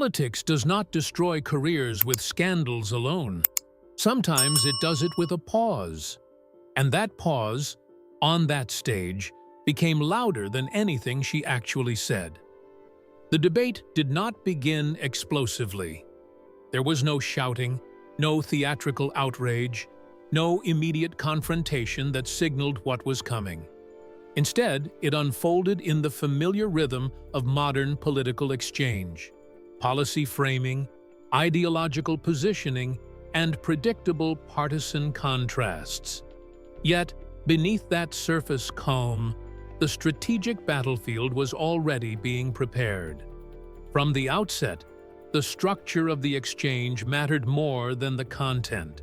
Politics does not destroy careers with scandals alone. Sometimes it does it with a pause. And that pause, on that stage, became louder than anything she actually said. The debate did not begin explosively. There was no shouting, no theatrical outrage, no immediate confrontation that signaled what was coming. Instead, it unfolded in the familiar rhythm of modern political exchange. Policy framing, ideological positioning, and predictable partisan contrasts. Yet, beneath that surface calm, the strategic battlefield was already being prepared. From the outset, the structure of the exchange mattered more than the content.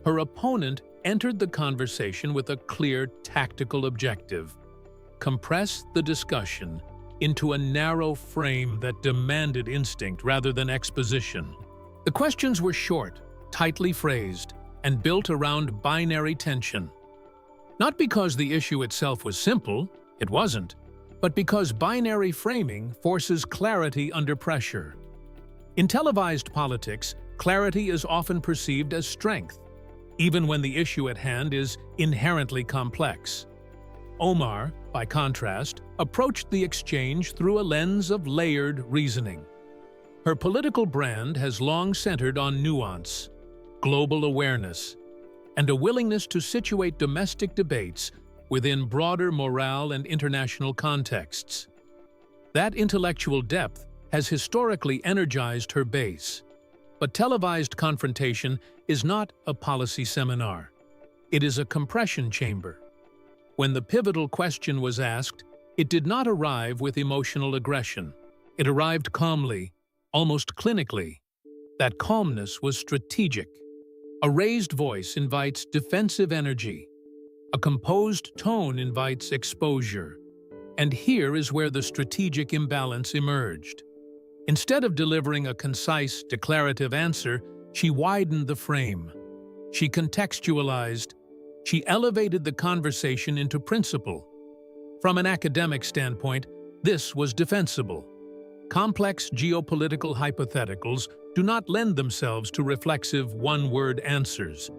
Her opponent entered the conversation with a clear tactical objective: compress the discussion into a narrow frame that demanded instinct rather than exposition. The questions were short, tightly phrased, and built around binary tension. Not because the issue itself was simple, it wasn't, but because binary framing forces clarity under pressure. In televised politics, clarity is often perceived as strength, even when the issue at hand is inherently complex. Omar, by contrast, approached the exchange through a lens of layered reasoning. Her political brand has long centered on nuance, global awareness, and a willingness to situate domestic debates within broader moral and international contexts. That intellectual depth has historically energized her base. But televised confrontation is not a policy seminar. It is a compression chamber. When the pivotal question was asked, it did not arrive with emotional aggression. It arrived calmly, almost clinically. That calmness was strategic. A raised voice invites defensive energy. A composed tone invites exposure. And here is where the strategic imbalance emerged. Instead of delivering a concise, declarative answer, she widened the frame. She contextualized. She elevated the conversation into principle. From an academic standpoint, this was defensible. Complex geopolitical hypotheticals do not lend themselves to reflexive one-word answers.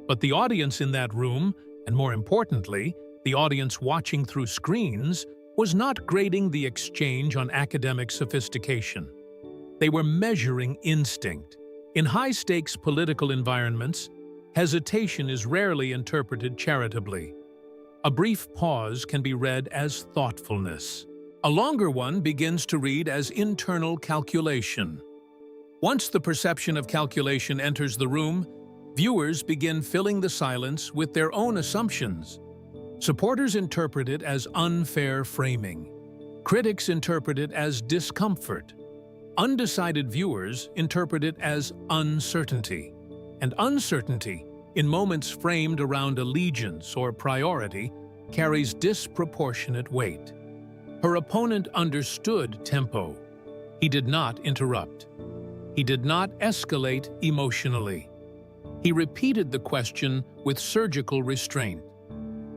But the audience in that room, and more importantly, the audience watching through screens, was not grading the exchange on academic sophistication. They were measuring instinct. In high-stakes political environments, hesitation is rarely interpreted charitably. A brief pause can be read as thoughtfulness. A longer one begins to read as internal calculation. Once the perception of calculation enters the room, viewers begin filling the silence with their own assumptions. Supporters interpret it as unfair framing. Critics interpret it as discomfort. Undecided viewers interpret it as uncertainty. And uncertainty, in moments framed around allegiance or priority, carries disproportionate weight. Her opponent understood tempo. He did not interrupt. He did not escalate emotionally. He repeated the question with surgical restraint.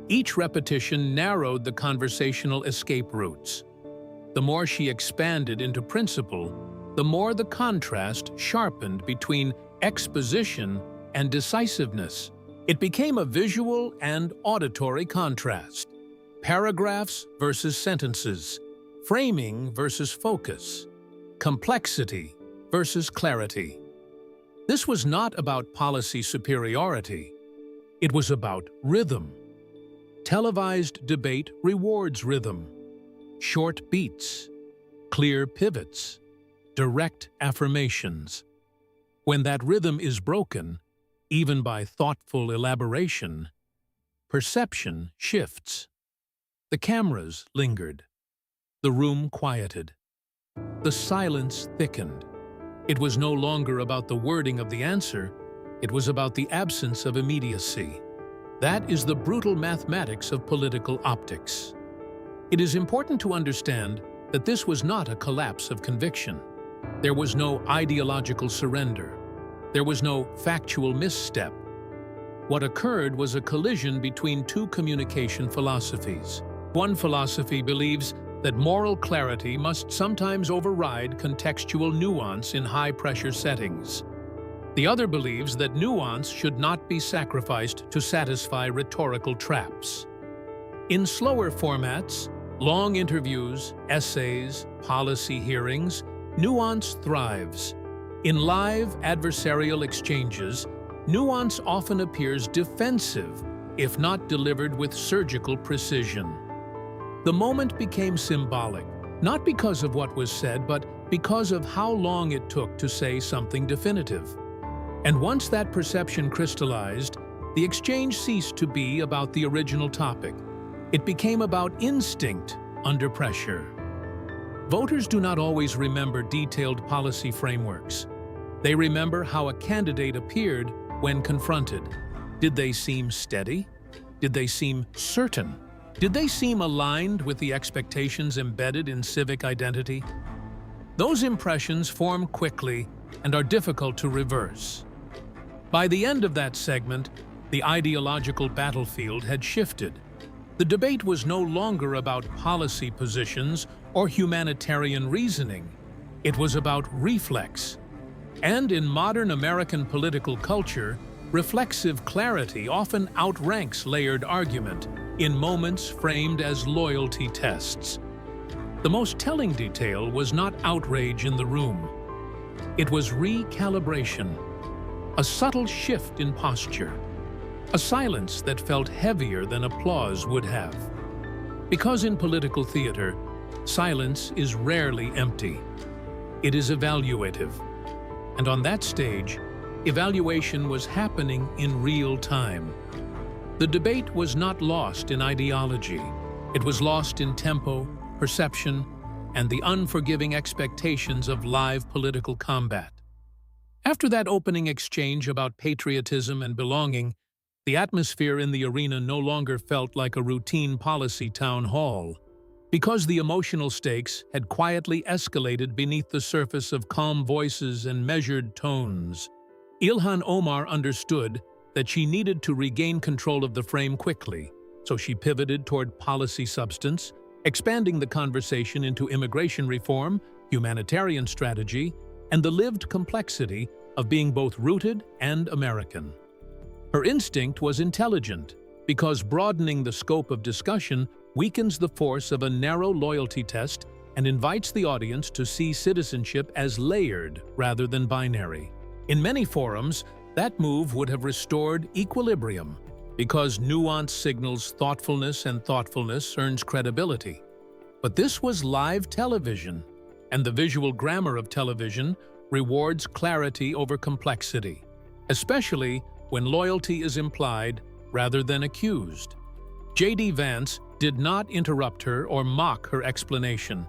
Each repetition narrowed the conversational escape routes. The more she expanded into principle, the more the contrast sharpened between exposition and decisiveness. It became a visual and auditory contrast. Paragraphs versus sentences, framing versus focus, complexity versus clarity. This was not about policy superiority. It was about rhythm. Televised debate rewards rhythm. Short beats, clear pivots, direct affirmations. When that rhythm is broken, even by thoughtful elaboration, perception shifts. The cameras lingered. The room quieted. The silence thickened. It was no longer about the wording of the answer, it was about the absence of immediacy. That is the brutal mathematics of political optics. It is important to understand that this was not a collapse of conviction. There was no ideological surrender. There was no factual misstep. What occurred was a collision between two communication philosophies. One philosophy believes that moral clarity must sometimes override contextual nuance in high-pressure settings. The other believes that nuance should not be sacrificed to satisfy rhetorical traps. In slower formats, long interviews, essays, policy hearings, nuance thrives. In live adversarial exchanges, nuance often appears defensive, if not delivered with surgical precision. The moment became symbolic, not because of what was said, but because of how long it took to say something definitive. And once that perception crystallized, the exchange ceased to be about the original topic. It became about instinct under pressure. Voters do not always remember detailed policy frameworks. They remember how a candidate appeared when confronted. Did they seem steady? Did they seem certain? Did they seem aligned with the expectations embedded in civic identity? Those impressions form quickly and are difficult to reverse. By the end of that segment, the ideological battlefield had shifted. The debate was no longer about policy positions or humanitarian reasoning. It was about reflex. And in modern American political culture, reflexive clarity often outranks layered argument in moments framed as loyalty tests. The most telling detail was not outrage in the room. It was recalibration, a subtle shift in posture, a silence that felt heavier than applause would have. Because in political theater, silence is rarely empty. It is evaluative. And on that stage, evaluation was happening in real time. The debate was not lost in ideology. It was lost in tempo, perception, and the unforgiving expectations of live political combat. After that opening exchange about patriotism and belonging, the atmosphere in the arena no longer felt like a routine policy town hall. Because the emotional stakes had quietly escalated beneath the surface of calm voices and measured tones, Ilhan Omar understood that she needed to regain control of the frame quickly, so she pivoted toward policy substance, expanding the conversation into immigration reform, humanitarian strategy, and the lived complexity of being both rooted and American. Her instinct was intelligent, because broadening the scope of discussion weakens the force of a narrow loyalty test and invites the audience to see citizenship as layered rather than binary. In many forums, that move would have restored equilibrium, because nuance signals thoughtfulness and thoughtfulness earns credibility. But this was live television, and the visual grammar of television rewards clarity over complexity, especially when loyalty is implied rather than accused. VP Vance did not interrupt her or mock her explanation,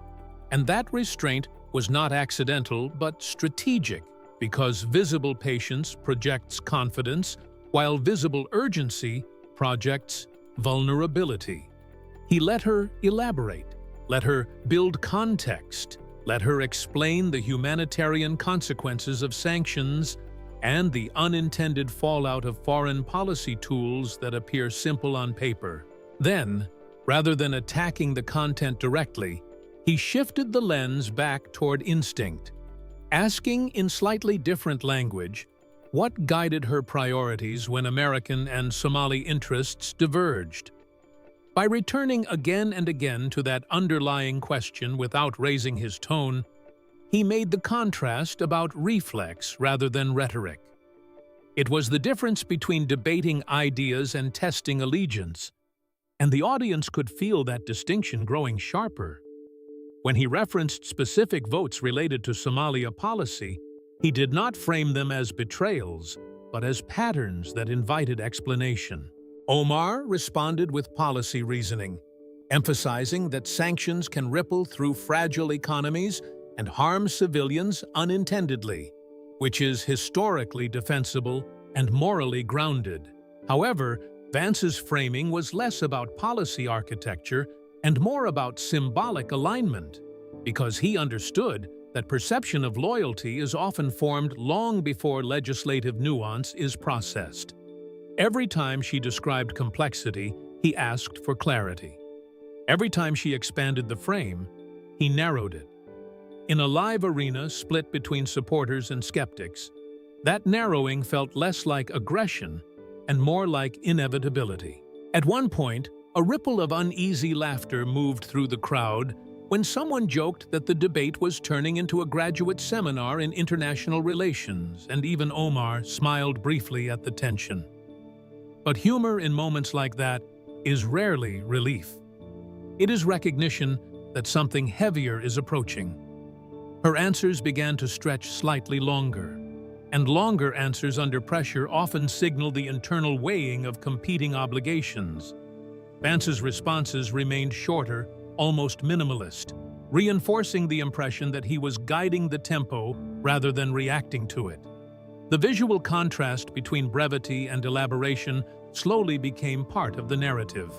and that restraint was not accidental but strategic, because visible patience projects confidence, while visible urgency projects vulnerability. He let her elaborate, let her build context, let her explain the humanitarian consequences of sanctions and the unintended fallout of foreign policy tools that appear simple on paper. Then, rather than attacking the content directly, he shifted the lens back toward instinct, asking in slightly different language what guided her priorities when American and Somali interests diverged. By returning again and again to that underlying question without raising his tone, he made the contrast about reflex rather than rhetoric. It was the difference between debating ideas and testing allegiance, and the audience could feel that distinction growing sharper. When he referenced specific votes related to Somalia policy, he did not frame them as betrayals, but as patterns that invited explanation. Omar responded with policy reasoning, emphasizing that sanctions can ripple through fragile economies and harm civilians unintendedly, which is historically defensible and morally grounded. However, Vance's framing was less about policy architecture and more about symbolic alignment, because he understood that perception of loyalty is often formed long before legislative nuance is processed. Every time she described complexity, he asked for clarity. Every time she expanded the frame, he narrowed it. In a live arena split between supporters and skeptics, that narrowing felt less like aggression and more like inevitability. At one point, a ripple of uneasy laughter moved through the crowd when someone joked that the debate was turning into a graduate seminar in international relations, and even Omar smiled briefly at the tension. But humor in moments like that is rarely relief. It is recognition that something heavier is approaching. Her answers began to stretch slightly longer, and longer answers under pressure often signal the internal weighing of competing obligations. Vance's responses remained shorter, almost minimalist, reinforcing the impression that he was guiding the tempo rather than reacting to it. The visual contrast between brevity and elaboration slowly became part of the narrative.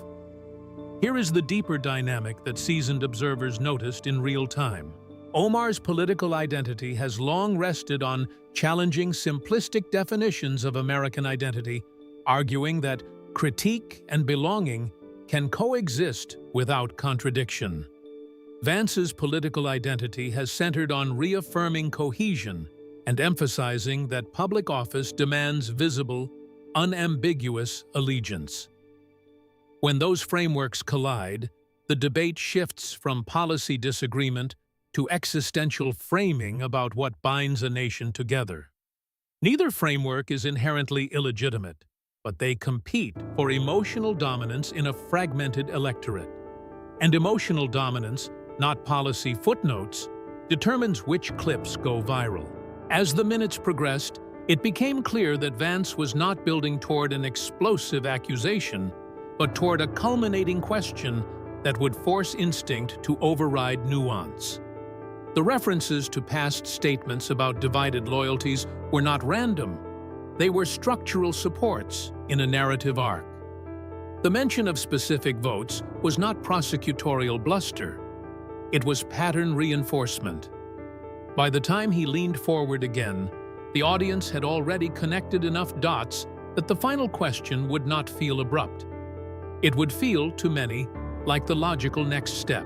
Here is the deeper dynamic that seasoned observers noticed in real time. Omar's political identity has long rested on challenging simplistic definitions of American identity, arguing that critique and belonging can coexist without contradiction. Vance's political identity has centered on reaffirming cohesion and emphasizing that public office demands visible, unambiguous allegiance. When those frameworks collide, the debate shifts from policy disagreement to existential framing about what binds a nation together. Neither framework is inherently illegitimate, but they compete for emotional dominance in a fragmented electorate. And emotional dominance, not policy footnotes, determines which clips go viral. As the minutes progressed, it became clear that Vance was not building toward an explosive accusation, but toward a culminating question that would force instinct to override nuance. The references to past statements about divided loyalties were not random. They were structural supports in a narrative arc. The mention of specific votes was not prosecutorial bluster. It was pattern reinforcement. By the time he leaned forward again, the audience had already connected enough dots that the final question would not feel abrupt. It would feel, to many, like the logical next step.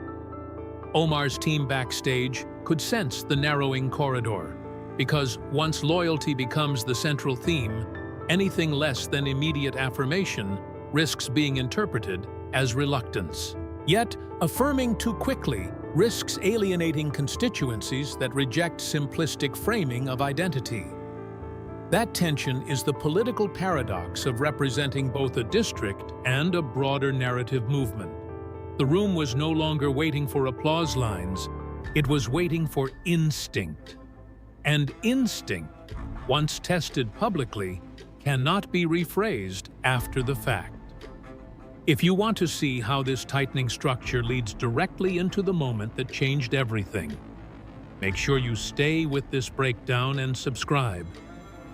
Omar's team backstage could sense the narrowing corridor, because once loyalty becomes the central theme, anything less than immediate affirmation risks being interpreted as reluctance. Yet, affirming too quickly risks alienating constituencies that reject simplistic framing of identity. That tension is the political paradox of representing both a district and a broader narrative movement. The room was no longer waiting for applause lines, it was waiting for instinct. And instinct, once tested publicly, cannot be rephrased after the fact. If you want to see how this tightening structure leads directly into the moment that changed everything, make sure you stay with this breakdown and subscribe,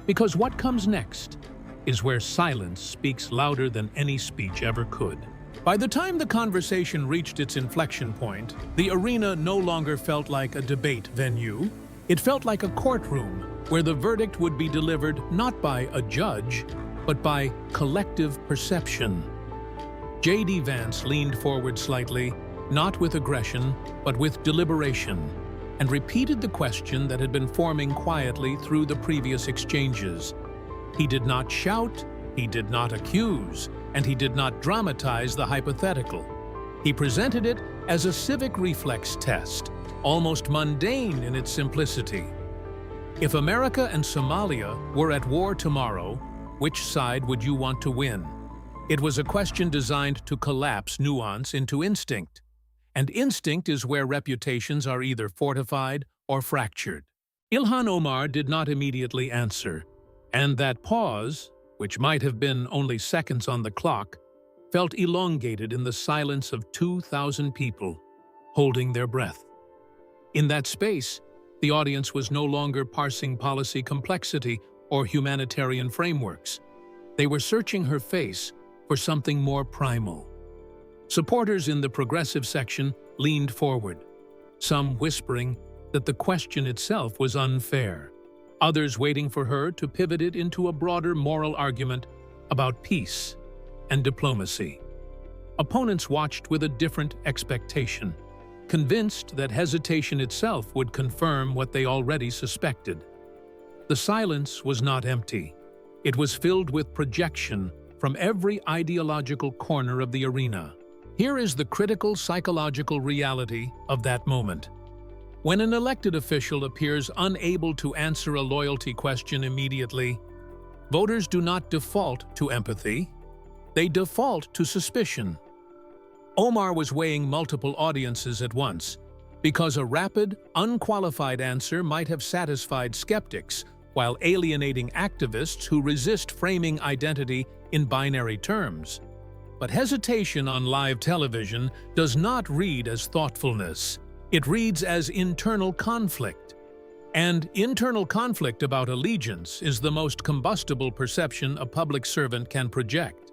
because what comes next is where silence speaks louder than any speech ever could. By the time the conversation reached its inflection point, the arena no longer felt like a debate venue. It felt like a courtroom where the verdict would be delivered not by a judge, but by collective perception. J.D. Vance leaned forward slightly, not with aggression, but with deliberation, and repeated the question that had been forming quietly through the previous exchanges. He did not shout, he did not accuse, and he did not dramatize the hypothetical. He presented it as a civic reflex test, almost mundane in its simplicity. If America and Somalia were at war tomorrow, which side would you want to win? It was a question designed to collapse nuance into instinct. And instinct is where reputations are either fortified or fractured. Ilhan Omar did not immediately answer, and that pause, which might have been only seconds on the clock, felt elongated in the silence of 2,000 people, holding their breath. In that space, the audience was no longer parsing policy complexity or humanitarian frameworks. They were searching her face for something more primal. Supporters in the progressive section leaned forward, some whispering that the question itself was unfair, others waiting for her to pivot it into a broader moral argument about peace and diplomacy. Opponents watched with a different expectation, convinced that hesitation itself would confirm what they already suspected. The silence was not empty. It was filled with projection from every ideological corner of the arena. Here is the critical psychological reality of that moment. When an elected official appears unable to answer a loyalty question immediately, voters do not default to empathy, they default to suspicion. Omar was weighing multiple audiences at once, because a rapid, unqualified answer might have satisfied skeptics while alienating activists who resist framing identity in binary terms. But hesitation on live television does not read as thoughtfulness. It reads as internal conflict. And internal conflict about allegiance is the most combustible perception a public servant can project.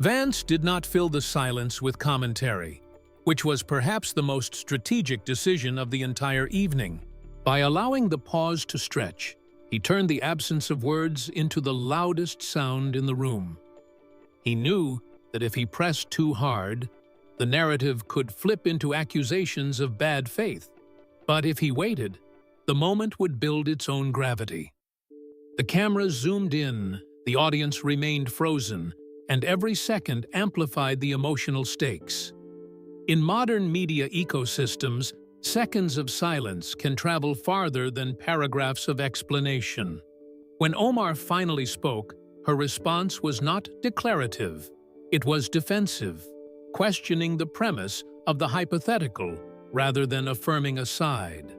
Vance did not fill the silence with commentary, which was perhaps the most strategic decision of the entire evening. By allowing the pause to stretch, he turned the absence of words into the loudest sound in the room. He knew that if he pressed too hard, the narrative could flip into accusations of bad faith. But if he waited, the moment would build its own gravity. The cameras zoomed in, the audience remained frozen, and every second amplified the emotional stakes. In modern media ecosystems, seconds of silence can travel farther than paragraphs of explanation. When Omar finally spoke, her response was not declarative. It was defensive, questioning the premise of the hypothetical rather than affirming a side.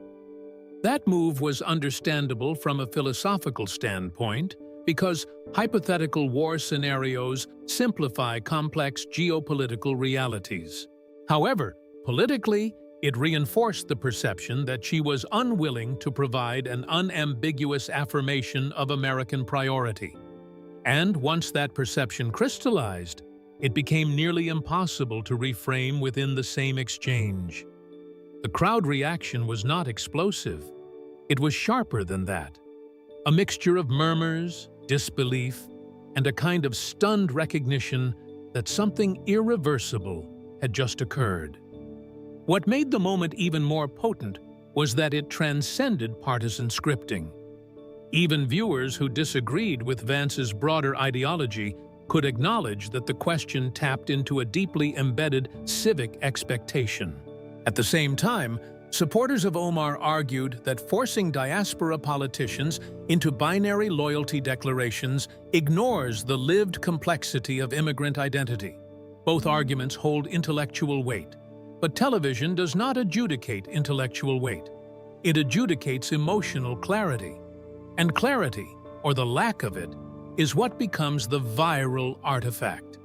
That move was understandable from a philosophical standpoint because hypothetical war scenarios simplify complex geopolitical realities. However, politically, it reinforced the perception that she was unwilling to provide an unambiguous affirmation of American priority. And once that perception crystallized, it became nearly impossible to reframe within the same exchange. The crowd reaction was not explosive. It was sharper than that. A mixture of murmurs, disbelief, and a kind of stunned recognition that something irreversible had just occurred. What made the moment even more potent was that it transcended partisan scripting. Even viewers who disagreed with Vance's broader ideology could acknowledge that the question tapped into a deeply embedded civic expectation. At the same time, supporters of Omar argued that forcing diaspora politicians into binary loyalty declarations ignores the lived complexity of immigrant identity. Both arguments hold intellectual weight, but television does not adjudicate intellectual weight. It adjudicates emotional clarity. And clarity, or the lack of it, is what becomes the viral artifact.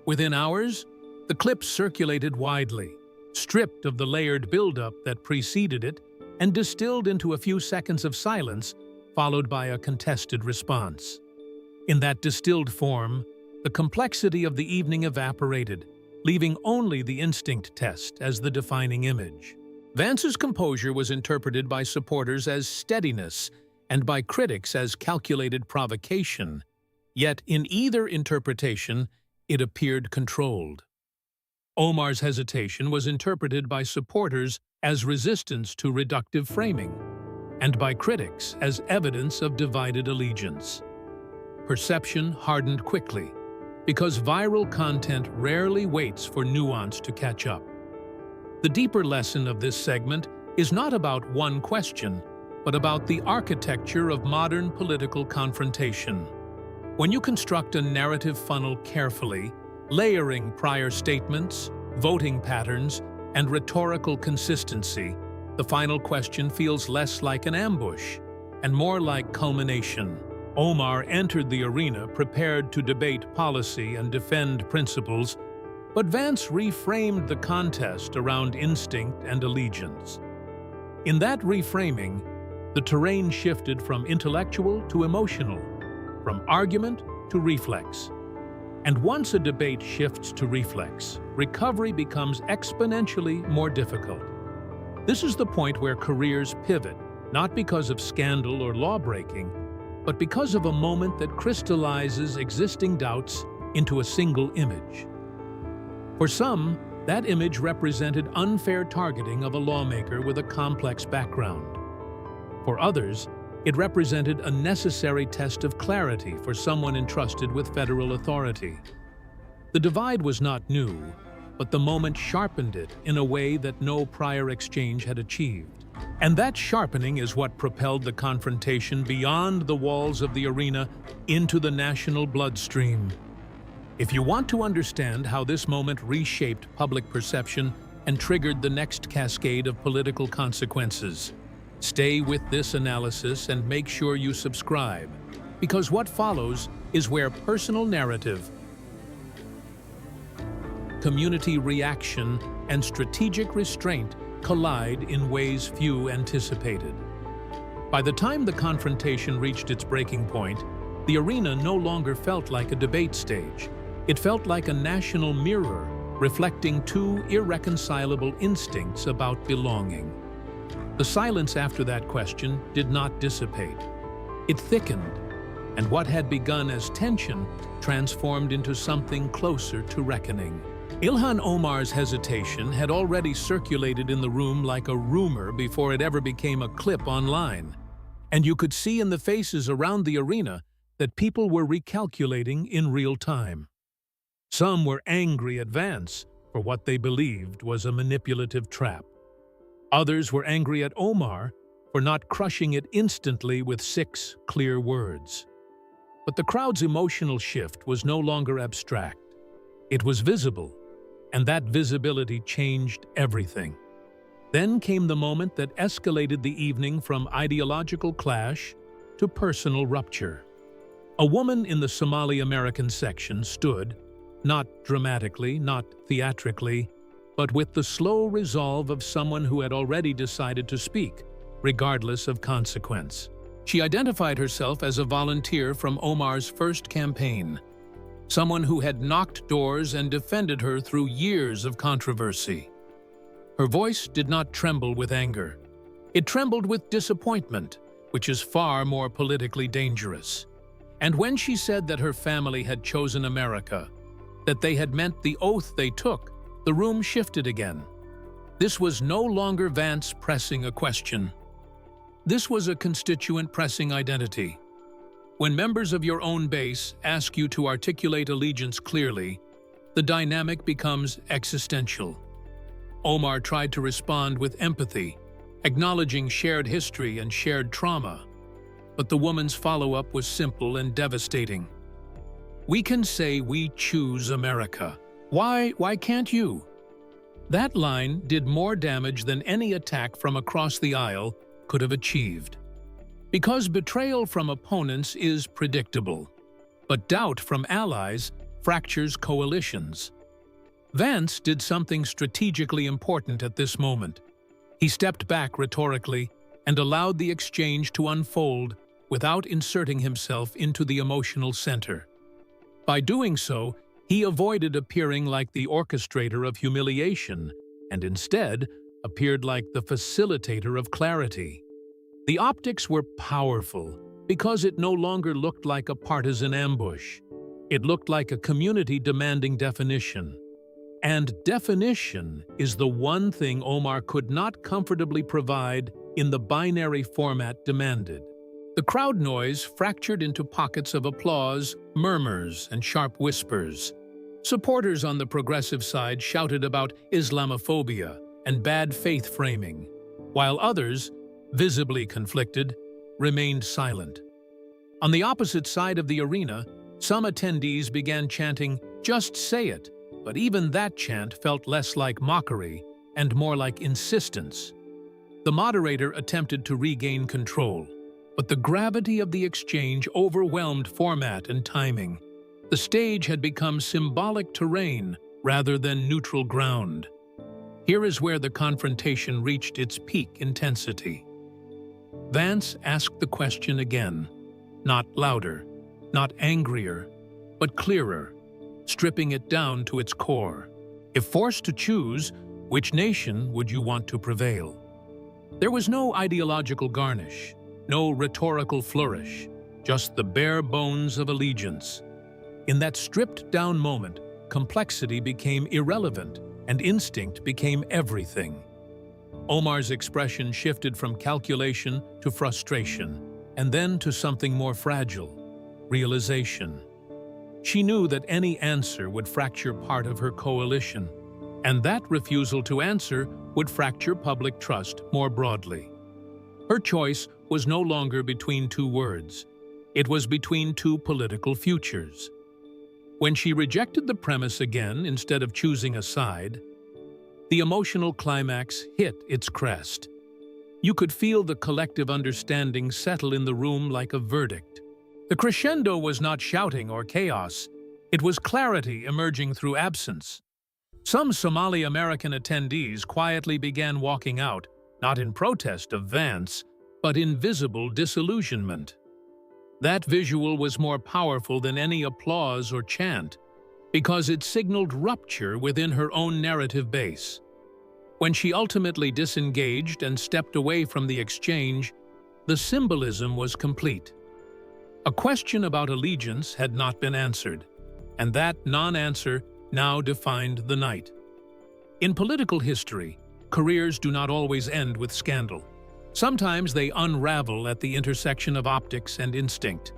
Within hours, the clip circulated widely, stripped of the layered buildup that preceded it and distilled into a few seconds of silence, followed by a contested response. In that distilled form, the complexity of the evening evaporated, leaving only the instinct test as the defining image. Vance's composure was interpreted by supporters as steadiness and by critics as calculated provocation, yet in either interpretation, it appeared controlled. Omar's hesitation was interpreted by supporters as resistance to reductive framing, and by critics as evidence of divided allegiance. Perception hardened quickly, because viral content rarely waits for nuance to catch up. The deeper lesson of this segment is not about one question, but about the architecture of modern political confrontation. When you construct a narrative funnel carefully, layering prior statements, voting patterns, and rhetorical consistency, the final question feels less like an ambush and more like culmination. Omar entered the arena prepared to debate policy and defend principles, but Vance reframed the contest around instinct and allegiance. In that reframing, the terrain shifted from intellectual to emotional, from argument to reflex. And once a debate shifts to reflex, recovery becomes exponentially more difficult. This is the point where careers pivot, not because of scandal or law-breaking, but because of a moment that crystallizes existing doubts into a single image. For some, that image represented unfair targeting of a lawmaker with a complex background. For others, it represented a necessary test of clarity for someone entrusted with federal authority. The divide was not new, but the moment sharpened it in a way that no prior exchange had achieved. And that sharpening is what propelled the confrontation beyond the walls of the arena into the national bloodstream. If you want to understand how this moment reshaped public perception and triggered the next cascade of political consequences, stay with this analysis and make sure you subscribe, because what follows is where personal narrative, community reaction, and strategic restraint collide in ways few anticipated. By the time the confrontation reached its breaking point, the arena no longer felt like a debate stage. It felt like a national mirror, reflecting two irreconcilable instincts about belonging. The silence after that question did not dissipate. It thickened, and what had begun as tension transformed into something closer to reckoning. Ilhan Omar's hesitation had already circulated in the room like a rumor before it ever became a clip online, and you could see in the faces around the arena that people were recalculating in real time. Some were angry at Vance for what they believed was a manipulative trap. Others were angry at Omar for not crushing it instantly with 6 clear words. But the crowd's emotional shift was no longer abstract. It was visible, and that visibility changed everything. Then came the moment that escalated the evening from ideological clash to personal rupture. A woman in the Somali-American section stood, not dramatically, not theatrically, but with the slow resolve of someone who had already decided to speak, regardless of consequence. She identified herself as a volunteer from Omar's first campaign, someone who had knocked doors and defended her through years of controversy. Her voice did not tremble with anger. It trembled with disappointment, which is far more politically dangerous. And when she said that her family had chosen America, that they had meant the oath they took, the room shifted again. This was no longer Vance pressing a question. This was a constituent pressing identity. When members of your own base ask you to articulate allegiance clearly, the dynamic becomes existential. Omar tried to respond with empathy, acknowledging shared history and shared trauma, but the woman's follow-up was simple and devastating. "We can say we choose America. Why can't you?" That line did more damage than any attack from across the aisle could have achieved. Because betrayal from opponents is predictable, but doubt from allies fractures coalitions. Vance did something strategically important at this moment. He stepped back rhetorically and allowed the exchange to unfold without inserting himself into the emotional center. By doing so, he avoided appearing like the orchestrator of humiliation and instead appeared like the facilitator of clarity. The optics were powerful because it no longer looked like a partisan ambush. It looked like a community demanding definition. And definition is the one thing Omar could not comfortably provide in the binary format demanded. The crowd noise fractured into pockets of applause, murmurs, and sharp whispers. Supporters on the progressive side shouted about Islamophobia and bad faith framing, while others, visibly conflicted, remained silent. On the opposite side of the arena, some attendees began chanting, "Just say it," but even that chant felt less like mockery and more like insistence. The moderator attempted to regain control, but the gravity of the exchange overwhelmed format and timing. The stage had become symbolic terrain rather than neutral ground. Here is where the confrontation reached its peak intensity. Vance asked the question again, not louder, not angrier, but clearer, stripping it down to its core. If forced to choose, which nation would you want to prevail? There was no ideological garnish, no rhetorical flourish, just the bare bones of allegiance. In that stripped-down moment, complexity became irrelevant and instinct became everything. Omar's expression shifted from calculation to frustration, and then to something more fragile: realization. She knew that any answer would fracture part of her coalition, and that refusal to answer would fracture public trust more broadly. Her choice was no longer between two words. It was between two political futures. When she rejected the premise again instead of choosing a side, the emotional climax hit its crest. You could feel the collective understanding settle in the room like a verdict. The crescendo was not shouting or chaos. It was clarity emerging through absence. Some Somali American attendees quietly began walking out, not in protest of Vance, but in visible disillusionment. That visual was more powerful than any applause or chant, because it signaled rupture within her own narrative base. When she ultimately disengaged and stepped away from the exchange, the symbolism was complete. A question about allegiance had not been answered, and that non-answer now defined the night. In political history, careers do not always end with scandal. Sometimes they unravel at the intersection of optics and instinct.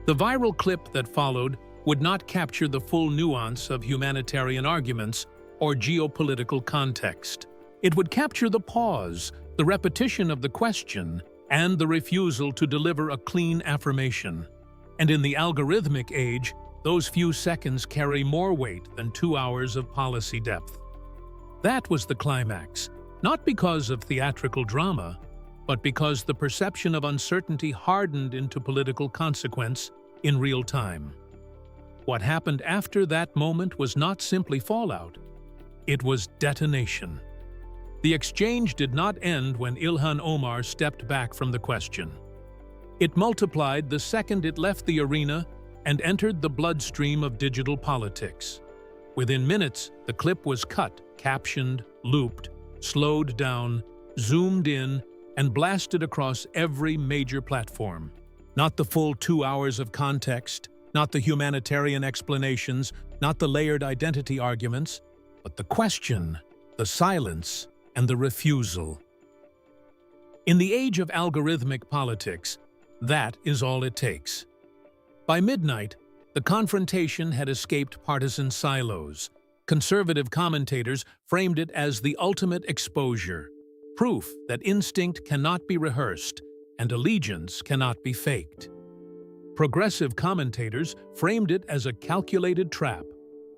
The viral clip that followed would not capture the full nuance of humanitarian arguments or geopolitical context. It would capture the pause, the repetition of the question, and the refusal to deliver a clean affirmation. And in the algorithmic age, those few seconds carry more weight than 2 hours of policy depth. That was the climax, not because of theatrical drama, but because the perception of uncertainty hardened into political consequence in real time. What happened after that moment was not simply fallout. It was detonation. The exchange did not end when Ilhan Omar stepped back from the question. It multiplied the second it left the arena and entered the bloodstream of digital politics. Within minutes, the clip was cut, captioned, looped, slowed down, zoomed in, and blasted across every major platform. Not the full 2 hours of context, not the humanitarian explanations, not the layered identity arguments, but the question, the silence, and the refusal. In the age of algorithmic politics, that is all it takes. By midnight, the confrontation had escaped partisan silos. Conservative commentators framed it as the ultimate exposure, proof that instinct cannot be rehearsed and allegiance cannot be faked. Progressive commentators framed it as a calculated trap,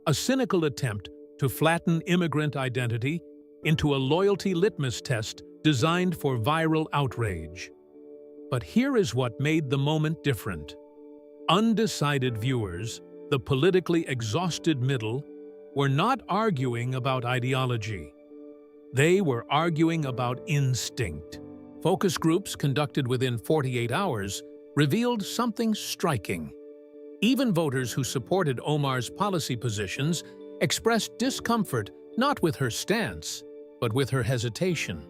a cynical attempt to flatten immigrant identity into a loyalty litmus test designed for viral outrage. But here is what made the moment different. Undecided viewers, the politically exhausted middle, were not arguing about ideology. They were arguing about instinct. Focus groups conducted within 48 hours revealed something striking. Even voters who supported Omar's policy positions expressed discomfort not with her stance, but with her hesitation.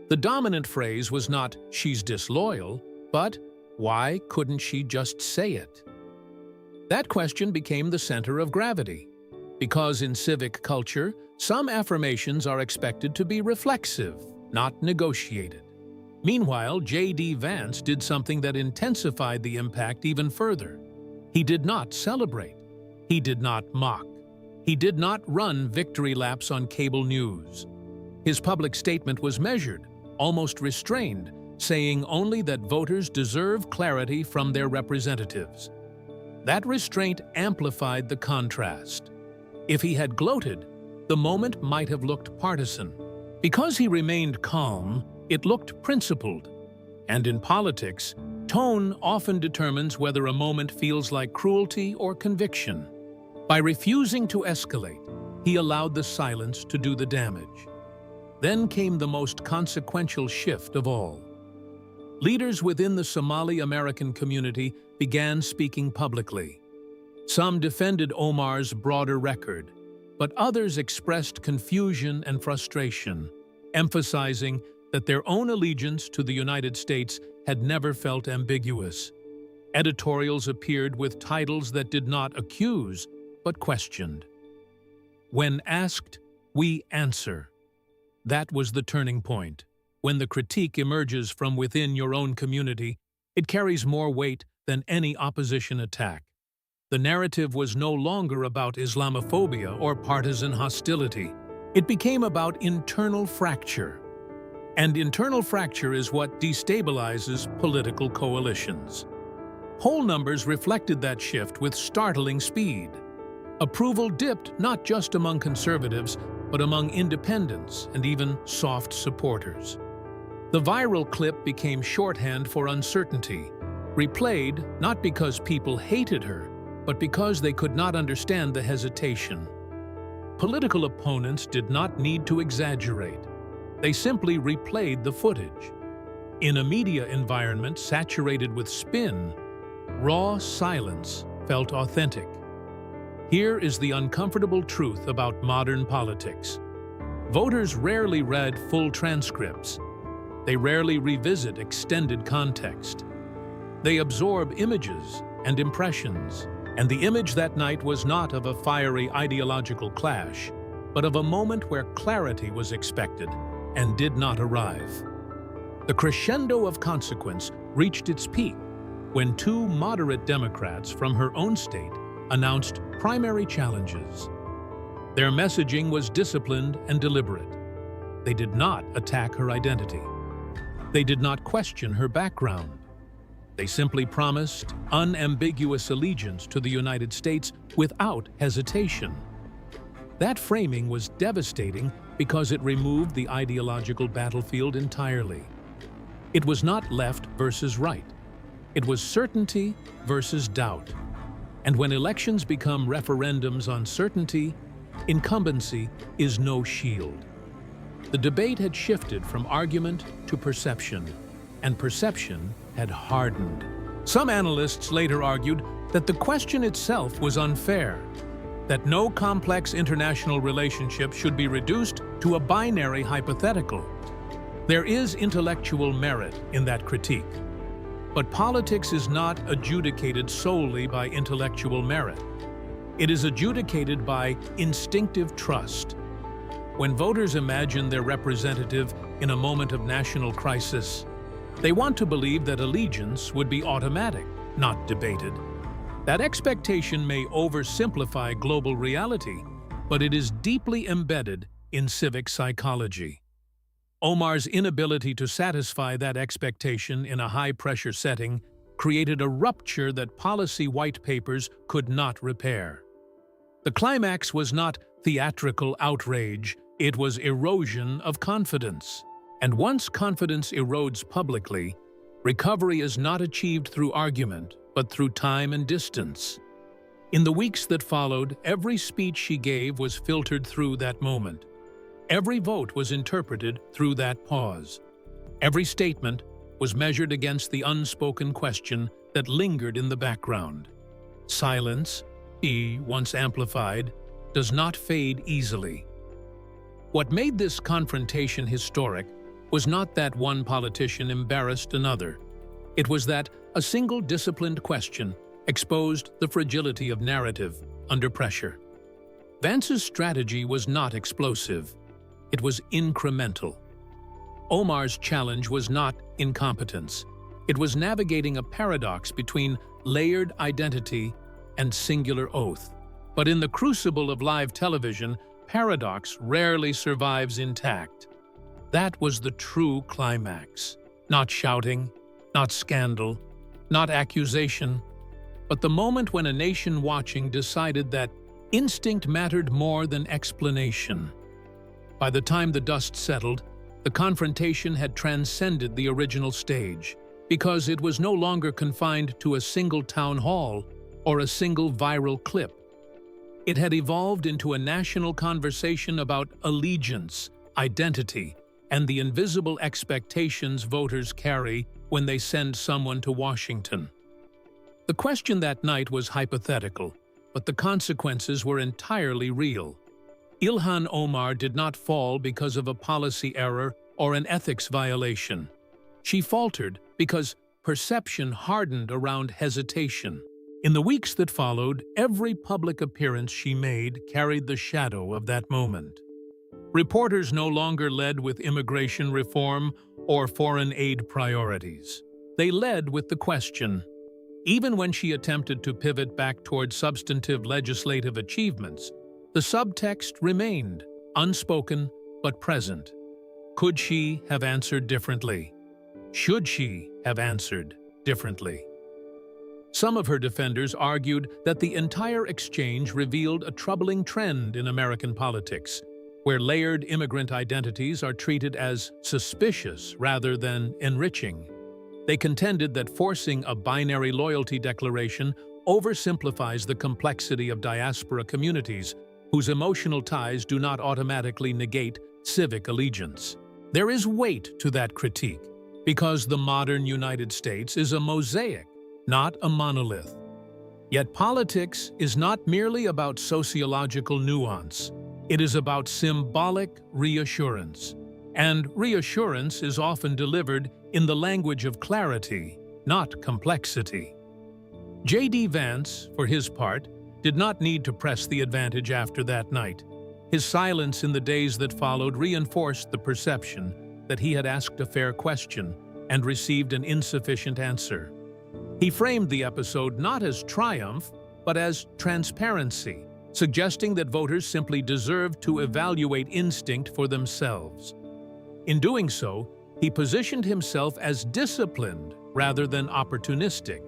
The dominant phrase was not, "she's disloyal," but, "why couldn't she just say it?" That question became the center of gravity, because in civic culture, some affirmations are expected to be reflexive, not negotiated. Meanwhile, J.D. Vance did something that intensified the impact even further. He did not celebrate. He did not mock. He did not run victory laps on cable news. His public statement was measured, almost restrained, saying only that voters deserve clarity from their representatives. That restraint amplified the contrast. If he had gloated, the moment might have looked partisan. Because he remained calm, it looked principled. And in politics, tone often determines whether a moment feels like cruelty or conviction. By refusing to escalate, he allowed the silence to do the damage. Then came the most consequential shift of all. Leaders within the Somali American community began speaking publicly. Some defended Omar's broader record, but others expressed confusion and frustration, emphasizing that their own allegiance to the United States had never felt ambiguous. Editorials appeared with titles that did not accuse, but questioned. When asked, we answer. That was the turning point. When the critique emerges from within your own community, it carries more weight than any opposition attack. The narrative was no longer about Islamophobia or partisan hostility. It became about internal fracture. And internal fracture is what destabilizes political coalitions. Poll numbers reflected that shift with startling speed. Approval dipped not just among conservatives, but among independents and even soft supporters. The viral clip became shorthand for uncertainty, replayed not because people hated her, but because they could not understand the hesitation. Political opponents did not need to exaggerate. They simply replayed the footage. In a media environment saturated with spin, raw silence felt authentic. Here is the uncomfortable truth about modern politics. Voters rarely read full transcripts. They rarely revisit extended context. They absorb images and impressions, and the image that night was not of a fiery ideological clash, but of a moment where clarity was expected and did not arrive. The crescendo of consequence reached its peak when two moderate Democrats from her own state announced primary challenges. Their messaging was disciplined and deliberate. They did not attack her identity. They did not question her background. They simply promised unambiguous allegiance to the United States without hesitation. That framing was devastating because it removed the ideological battlefield entirely. It was not left versus right. It was certainty versus doubt. And when elections become referendums on certainty, incumbency is no shield. The debate had shifted from argument to perception, and perception had hardened. Some analysts later argued that the question itself was unfair, that no complex international relationship should be reduced to a binary hypothetical. There is intellectual merit in that critique. But politics is not adjudicated solely by intellectual merit. It is adjudicated by instinctive trust. When voters imagine their representative in a moment of national crisis, they want to believe that allegiance would be automatic, not debated. That expectation may oversimplify global reality, but it is deeply embedded in civic psychology. Omar's inability to satisfy that expectation in a high-pressure setting created a rupture that policy white papers could not repair. The climax was not theatrical outrage, it was erosion of confidence. And once confidence erodes publicly, recovery is not achieved through argument, but through time and distance. In the weeks that followed, every speech she gave was filtered through that moment. Every vote was interpreted through that pause. Every statement was measured against the unspoken question that lingered in the background. Silence, once amplified, does not fade easily. What made this confrontation historic was not that one politician embarrassed another. It was that a single disciplined question exposed the fragility of narrative under pressure. Vance's strategy was not explosive. It was incremental. Omar's challenge was not incompetence. It was navigating a paradox between layered identity and singular oath. But in the crucible of live television, paradox rarely survives intact. That was the true climax. Not shouting, not scandal, not accusation, but the moment when a nation watching decided that instinct mattered more than explanation. By the time the dust settled, the confrontation had transcended the original stage, because it was no longer confined to a single town hall or a single viral clip. It had evolved into a national conversation about allegiance, identity, and the invisible expectations voters carry when they send someone to Washington. The question that night was hypothetical, but the consequences were entirely real. Ilhan Omar did not fall because of a policy error or an ethics violation. She faltered because perception hardened around hesitation. In the weeks that followed, every public appearance she made carried the shadow of that moment. Reporters no longer led with immigration reform or foreign aid priorities. They led with the question. Even when she attempted to pivot back toward substantive legislative achievements, the subtext remained, unspoken but present. Could she have answered differently? Should she have answered differently? Some of her defenders argued that the entire exchange revealed a troubling trend in American politics, where layered immigrant identities are treated as suspicious rather than enriching. They contended that forcing a binary loyalty declaration oversimplifies the complexity of diaspora communities, whose emotional ties do not automatically negate civic allegiance. There is weight to that critique, because the modern United States is a mosaic, not a monolith. Yet politics is not merely about sociological nuance. It is about symbolic reassurance. And reassurance is often delivered in the language of clarity, not complexity. J.D. Vance, for his part, did not need to press the advantage after that night. His silence in the days that followed reinforced the perception that he had asked a fair question and received an insufficient answer. He framed the episode not as triumph, but as transparency, suggesting that voters simply deserved to evaluate instinct for themselves. In doing so, he positioned himself as disciplined rather than opportunistic.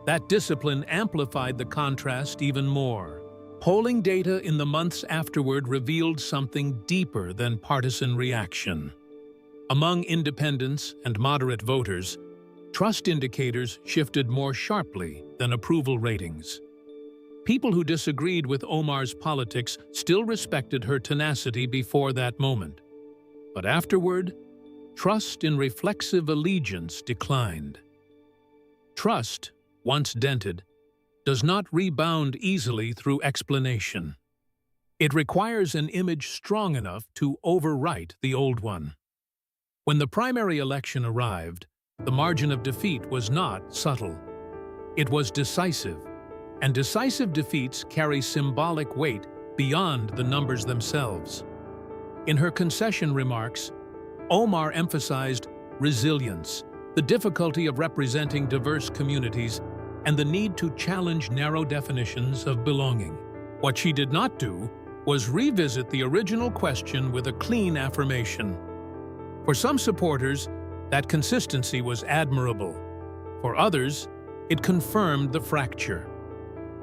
That discipline amplified the contrast even more. Polling data in the months afterward revealed something deeper than partisan reaction. Among independents and moderate voters, trust indicators shifted more sharply than approval ratings. People who disagreed with Omar's politics still respected her tenacity before that moment. But afterward, trust in reflexive allegiance declined. Trust, once dented, does not rebound easily through explanation. It requires an image strong enough to overwrite the old one. When the primary election arrived, the margin of defeat was not subtle. It was decisive, and decisive defeats carry symbolic weight beyond the numbers themselves. In her concession remarks, Omar emphasized resilience, the difficulty of representing diverse communities, and the need to challenge narrow definitions of belonging. What she did not do was revisit the original question with a clean affirmation. For some supporters, that consistency was admirable. For others, it confirmed the fracture.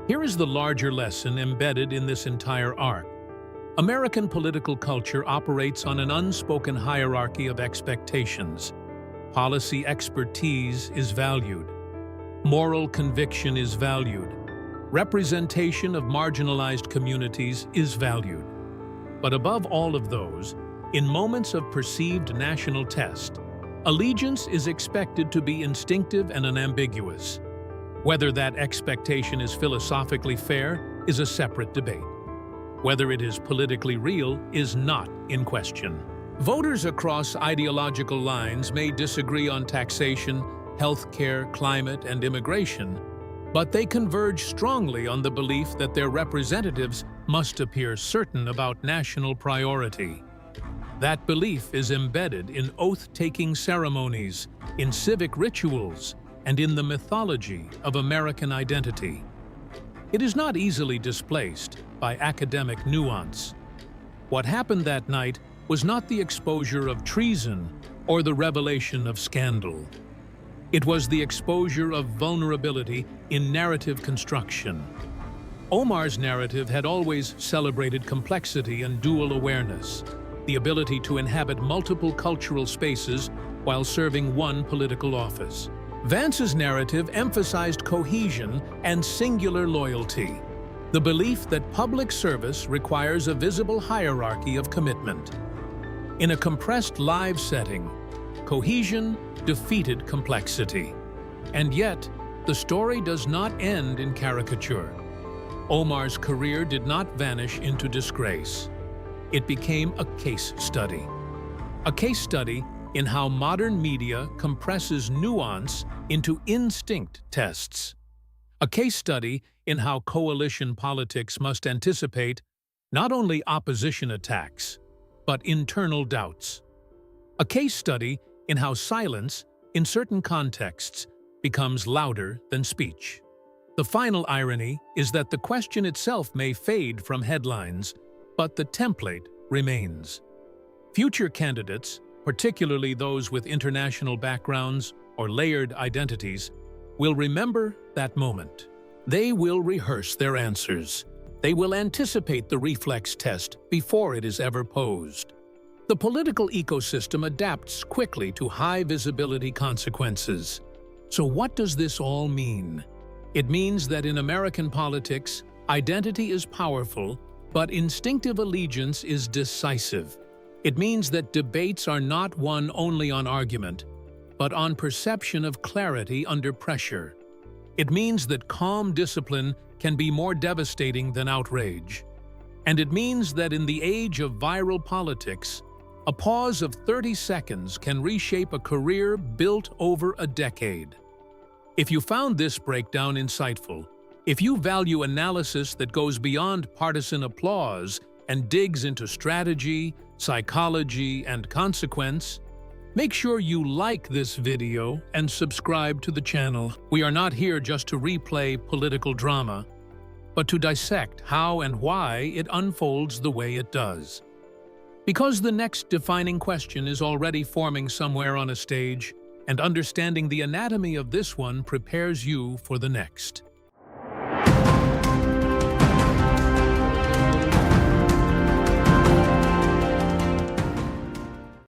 Here is the larger lesson embedded in this entire arc. American political culture operates on an unspoken hierarchy of expectations. Policy expertise is valued. Moral conviction is valued. Representation of marginalized communities is valued. But above all of those, in moments of perceived national test, allegiance is expected to be instinctive and unambiguous. Whether that expectation is philosophically fair is a separate debate. Whether it is politically real is not in question. Voters across ideological lines may disagree on taxation, healthcare, climate, and immigration, but they converge strongly on the belief that their representatives must appear certain about national priority. That belief is embedded in oath-taking ceremonies, in civic rituals, and in the mythology of American identity. It is not easily displaced by academic nuance. What happened that night was not the exposure of treason or the revelation of scandal. It was the exposure of vulnerability in narrative construction. Omar's narrative had always celebrated complexity and dual awareness, the ability to inhabit multiple cultural spaces while serving one political office. Vance's narrative emphasized cohesion and singular loyalty, the belief that public service requires a visible hierarchy of commitment. In a compressed live setting, cohesion defeated complexity. And yet, the story does not end in caricature. Omar's career did not vanish into disgrace. It became a case study. A case study in how modern media compresses nuance into instinct tests. A case study in how coalition politics must anticipate not only opposition attacks, but internal doubts. A case study in how silence, in certain contexts, becomes louder than speech. The final irony is that the question itself may fade from headlines, but the template remains. Future candidates, particularly those with international backgrounds or layered identities, will remember that moment. They will rehearse their answers. They will anticipate the reflex test before it is ever posed. The political ecosystem adapts quickly to high-visibility consequences. So what does this all mean? It means that in American politics, identity is powerful, but instinctive allegiance is decisive. It means that debates are not won only on argument, but on perception of clarity under pressure. It means that calm discipline can be more devastating than outrage. And it means that in the age of viral politics, a pause of 30 seconds can reshape a career built over a decade. If you found this breakdown insightful, if you value analysis that goes beyond partisan applause and digs into strategy, psychology, and consequence, make sure you like this video and subscribe to the channel. We are not here just to replay political drama, but to dissect how and why it unfolds the way it does. Because the next defining question is already forming somewhere on a stage, and understanding the anatomy of this one prepares you for the next.